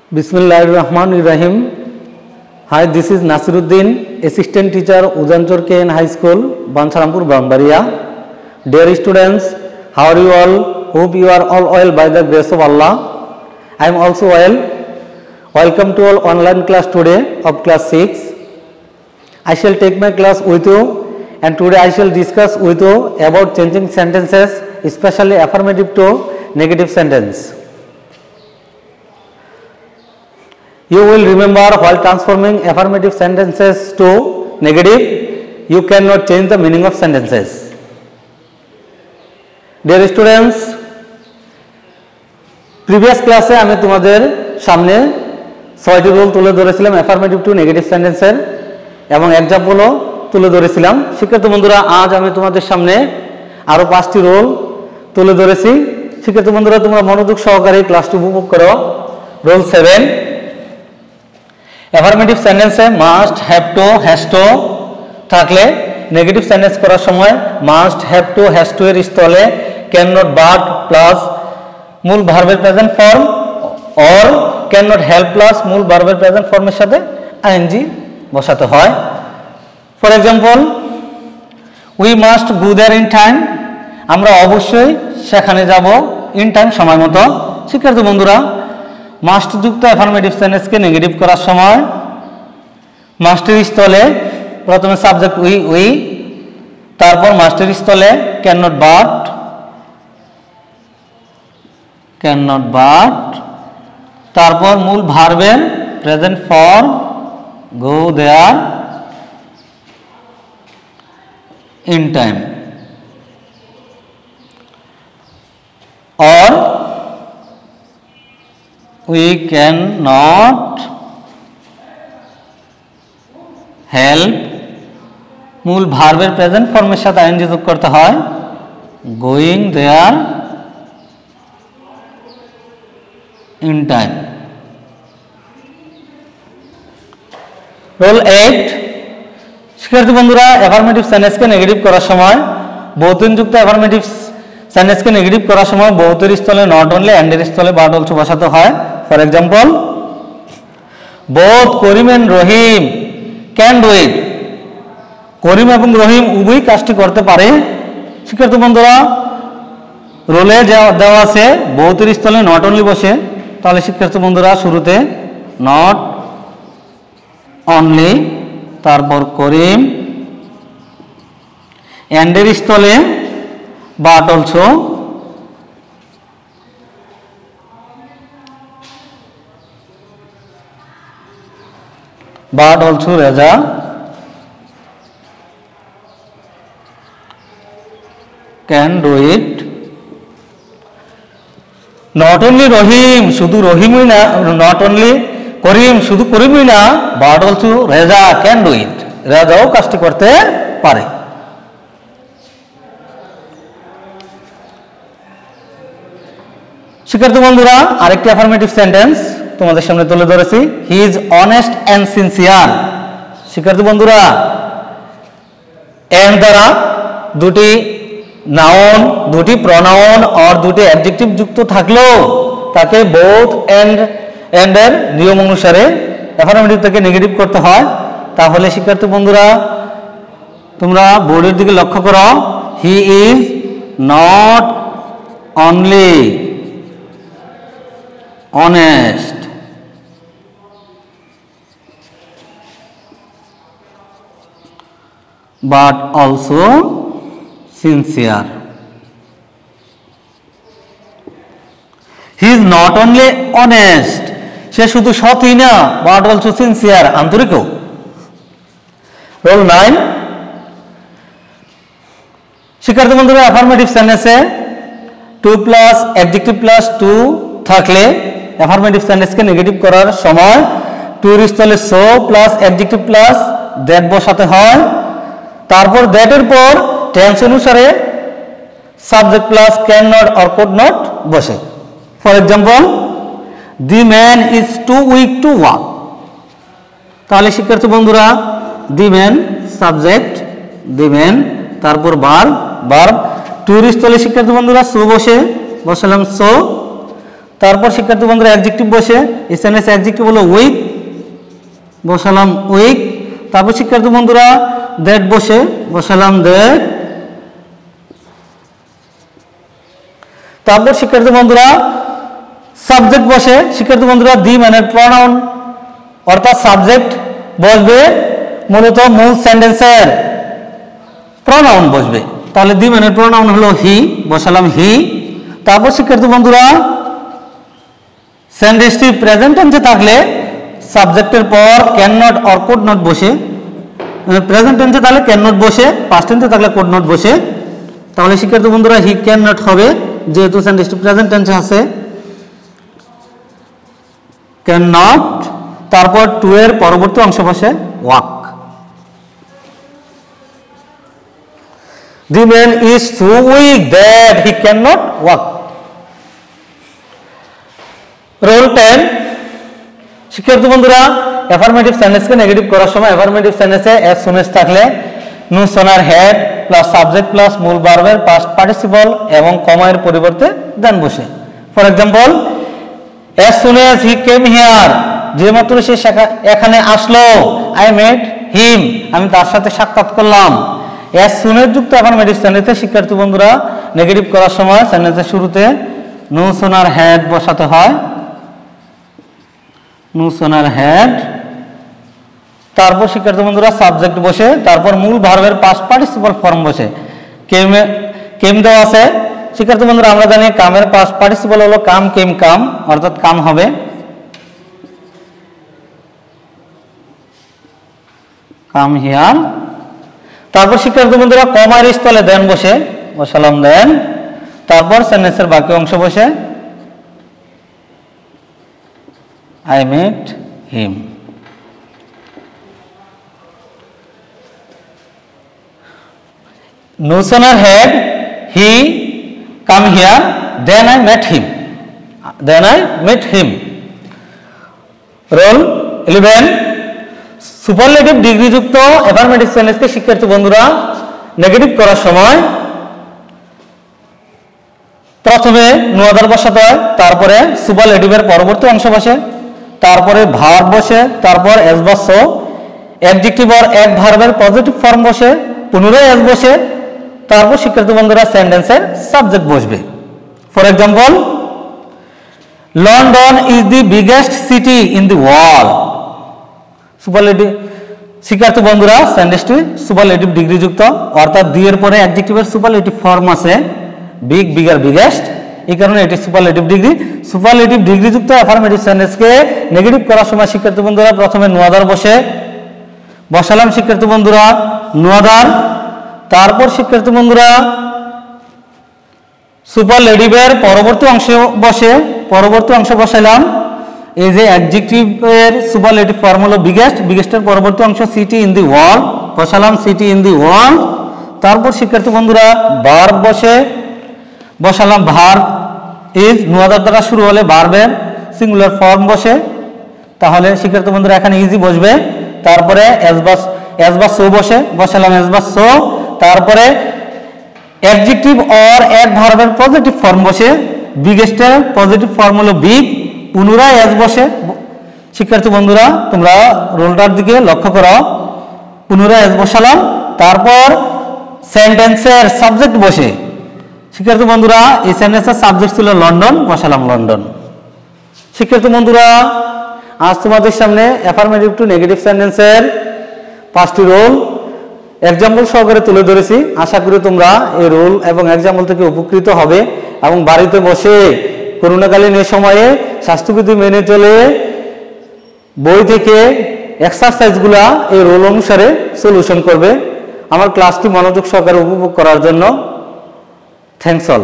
Bismillahirrahmanirrahim. Hi, this is Nasiruddin, Assistant Teacher, Udanchor KN High School, Bansharampur, Bambaria. Dear students, how are you all? Hope you are all well by the grace of Allah. I am also well. Welcome to all online class today of class 6. I shall take my class with you, and today I shall discuss with you about changing sentences, especially affirmative to negative sentence. You will remember, while transforming affirmative sentences to negative, you cannot change the meaning of sentences. Dear students, previous class আমি তোমাদের সামনে 6টি rule তুলে ধরেছিলাম affirmative to negative সেন্টেন্সের এবং एग्जांपलও তুলে ধরেছিলাম। শিক্ষার্থী বন্ধুরা, আজ আমি তোমাদের সামনে আরো 5টি রুল তুলে ধরেছি। শিক্ষার্থী বন্ধুরা, তোমরা মনোযোগ সহকারে ক্লাসটি উপভোগ করো। রুল 7, affirmative সেন্টেন্সে must, have to, has to থাকলে নেগেটিভ সেন্টেন্স করার সময় must, have to, has to এর স্থলে ক্যান নট, বাট প্লাস মূল ভার্বের present form or can not help plus মূল ভার্বের প্রেজেন্ট ফর্মের সাথে আইএনজি বসাতে হয়। For example, we must go there in time, আমরা অবশ্যই সেখানে যাব ইন টাইম, সময় মতো। শিক্ষার্থী বন্ধুরা, মাস্ট যুক্ত অ্যাফার্মেটিভ সেন্টেন্সকে নেগেটিভ করার সময় মাস্টের স্থলে প্রথমে সাবজেক্ট উই, তারপর মাস্টের স্থলে ক্যান নট বাট, তারপর মূল ভার্বের present form go there in time or we cannot help মূল ভার্বের প্রেজেন্ট ফর্মের সাথে আইএনজি যোগ করতে হয় going there in time. Rule 8, শিক্ষার্থী বন্ধুরা, অ্যাফার্মেটিভ সেন্টেন্সকে নেগেটিভ করার সময় বহুতিন যুক্ত অ্যাফার্মেটিভ সেন্টেন্সকে নেগেটিভ করার সময় বহুতের স্থলে নট অনলি, অ্যান্ডের স্থলে বাট অলসো বসাতে হয়। For example, both Karim and Rahim can do it, Karim এবং রহিম উভয়ই কাজটি করতে পারে। শিক্ষার্থী বন্ধুরা, রোলে দেওয়া আছে বহুতের স্থলে নট অনলি বসে, তাহলে শিক্ষার্থী বন্ধুরা শুরুতে নট অনলি, তারপর করিম, অ্যান্ডের স্থলে but also Raja can do it. Not only Rahim, শুধু রহিমই না, not only করিম, শুধু করিমই না, but also Raja can do it, রাজাও কাজটি করতে পারে। শিক্ষার্থী বন্ধুরা, আরেকটি অ্যাফার্মেটিভ সেন্টেন্স তোমাদের সামনে তুলে ধরেছি, he is honest and sincere. শিক্ষার্থী বন্ধুরা, এন্ড দ্বারা দুটি নাউন, দুটি প্রনাউন আর দুটি অ্যাডজেক্টিভ যুক্ত থাকলেও তাকে বোথ এন্ড এর নিয়ম অনুসারে অ্যাফার্মেটিভ থেকে নেগেটিভ করতে হয়। তাহলে শিক্ষার্থী বন্ধুরা, তোমরা বোর্ডের দিকে লক্ষ্য করো, he is not only honest but also sincere. He is not only honest, সে শুধু সৎই না, but also sincere, আন্তরিকও। রুল 9, শিক্ষার্থী বন্ধুরা, অ্যাফার্মেটিভ সেন্টেন্সে too plus adjective plus too থাকলে অ্যাফার্মেটিভ সেন্টেন্সকে নেগেটিভ করার সময় টুর স্থলে so plus adjective plus that বসাতে হয়। তারপর দ্যাটের পর টেন্স অনুসারে subject plus can not or could not বসে। For example, the man is two week to walk, তাহলে শিক্ষার্থী বন্ধুরা, the man subject, the man, তারপর ভার্ব, টুর স্থলে শিক্ষার্থী বন্ধুরা সো বসালাম সো, তারপর শিক্ষার্থী বন্ধুরা অ্যাডজেক্টিভ বসে, এই সেন্টেন্সে অ্যাডজেক্টিভ হলো উইক, বসালাম উইক। তারপর শিক্ষার্থী বন্ধুরা দ্যাট বসে, বসালাম দ্যাট। তারপর শিক্ষার্থী বন্ধুরা সাবজেক্ট বসে, শিক্ষার্থী বন্ধুরা দি মানে প্রনাউন, অর্থাৎ সাবজেক্ট বসবে মূলত মূল সেন্টেন্সের প্রনাউন বসবে। তাহলে দি মানে প্রনাউন হলো হি, বসালাম হি। তারপর শিক্ষার্থী বন্ধুরা সেন্টেন্সটি প্রেজেন্ট টেন্সে থাকলে সাবজেক্টের পর can not or could not বসে, প্রেজেন্ট টেন্সে তাহলে ক্যান নট বসে, পাস্ট টেন্সে থাকলে কুড নট বসে। তাহলে শিক্ষার্থী বন্ধুরা হি ক্যান নট হবে, যেহেতু সেন্টেন্সটি প্রেজেন্ট টেন্সে আছে ক্যান নট। তারপর টু এর পরবর্তী অংশ বসে walk. The man is so weak that he cannot walk. Rule 10। শিক্ষার্থী বন্ধুরা অ্যাফার্মেটিভ সেন্টেন্সকে নেগেটিভ করার সময় অ্যাফার্মেটিভ সেন্টেন্সে অ্যাজ সুন এজ থাকলে no sooner had plus subject plus মূল ভার্বের পাস্ট পার্টিসিপল এবং কমা এর পরিবর্তে দেন বসে। For example, as soon age he came here, যে মাত্র সে এখানে আসলো, আই মেট হিম, আমি তার সাথে সাক্ষাৎ করলাম। অ্যাজ সুন এজ যুক্ত অ্যাফার্মেটিভ সেন্টেন্সে শিক্ষার্থী বন্ধুরা নেগেটিভ করার সময় সেন্টেন্সের শুরুতে নো সোনার হ্যাড বসাতে হয়, নো সোনার হ্যাড। তারপর শিক্ষার্থী বন্ধুরা সাবজেক্ট বসে, তারপর মূল ভার্বের পাস্ট পার্টিসিপল ফর্ম বসে। কেম দেওয়া আছে, শিক্ষার্থী বন্ধুরা আমরা জানি কামের পাস্ট পার্টিসিপল হলো কাম, কেম কাম, অর্থাৎ কাম হবে। Came here. তারপর শিক্ষার্থী বন্ধুরা কমার স্থলে দেন বসে, বসালাম দেন। তারপর সেন্টেন্সের বাকি অংশ বসে I met him. No sooner had he come here then I met him. Then I met him. Role 11. Superlative degree যুক্ত অ্যাফার্মেটিভ সেন্টেন্সকে শিক্ষার্থী বন্ধুরা নেগেটিভ করার সময় প্রথমে নো আদার বসাতে হয়, তারপরে সুপারলেটিভের পরবর্তী অংশ বসে, তারপরে ভার্ব বসে, তারপর এস বা সো, অ্যাডজেক্টিভ অর এক ভার্বের পজিটিভ ফর্ম বসে, পুনরায় এস বসে, তারপর শিক্ষার্থী বন্ধুরা সেন্টেন্সের সাবজেক্ট বসবে। For example, London is the biggest city in the world. Superlative শিক্ষার্থী বন্ধুরা সেন্টেন্সটি সুপারলেটিভ ডিগ্রি যুক্ত, অর্থাৎ দি এর পরে অ্যাডজেক্টিভের সুপারলেটিভ ফর্ম আছে বিগ, বিগার, বিগেস্ট, এই কারণে এটি সুপারলেটিভ ডিগ্রি। সুপারলেটিভ ডিগ্রি যুক্ত অ্যাফার্মেটিভ সেন্টেন্সকে নেগেটিভ করার সময় শিক্ষার্থী বন্ধুরা প্রথমে নো আদার বসে, বসালাম শিক্ষার্থী বন্ধুরা নো আদার। তারপর শিক্ষার্থী বন্ধুরা সুপারলেটিভের পরবর্তী অংশ বসে, পরবর্তী অংশ বসালাম। এই যে অ্যাডজেক্টিভের সুপারলেটিভ ফর্ম হলো বিগেস্ট, বিগেস্টের পরবর্তী অংশ সিটি ইন দি ওয়ার্ল্ড, বসালাম সিটি ইন দি ওয়ার্ল্ড। তারপর শিক্ষার্থী বন্ধুরা ভার্ব বসে, বসালাম ভার্ব ইজ, নো আদার দ্বারা শুরু হলে ভার্বের সিঙ্গুলার ফর্ম বসে, তাহলে শিক্ষার্থী বন্ধুরা এখানে ইজি বসবে। তারপরে এস বা সো বসে, বসালাম এস বা সো। তারপরে অ্যাডজেক্টিভ অর এক ভার্বের পজিটিভ ফর্ম বসে, বিগেস্টের পজিটিভ ফর্ম হলো বিগ, পুনরায় এস বসে। শিক্ষার্থী বন্ধুরা তোমরা রোলটার দিকে লক্ষ্য করো, পুনরায় এস বসালাম। তারপর সেন্টেন্সের সাবজেক্ট বসে, শিক্ষার্থী বন্ধুরা এই সেন্টেন্সের সাবজেক্ট ছিল লন্ডন, বসালাম লন্ডন। শিক্ষার্থী বন্ধুরা আজ তোমাদের সামনে অ্যাফার্মেটিভ টু নেগেটিভ সেন্টেন্সের 5টি রোল এক্সাম্পল সহকারে তুলে ধরেছি। আশা করি তোমরা এই রোল এবং এক্সাম্পল থেকে উপকৃত হবে এবং বাড়িতে বসে করোনাকালীন এই সময়ে স্বাস্থ্যবিধি মেনে চলে বই থেকে এক্সারসাইজগুলা এই রোল অনুসারে সলিউশন করবে। আমার ক্লাসটি মনোযোগ সহকারে উপভোগ করার জন্য থ্যাঙ্কস অল।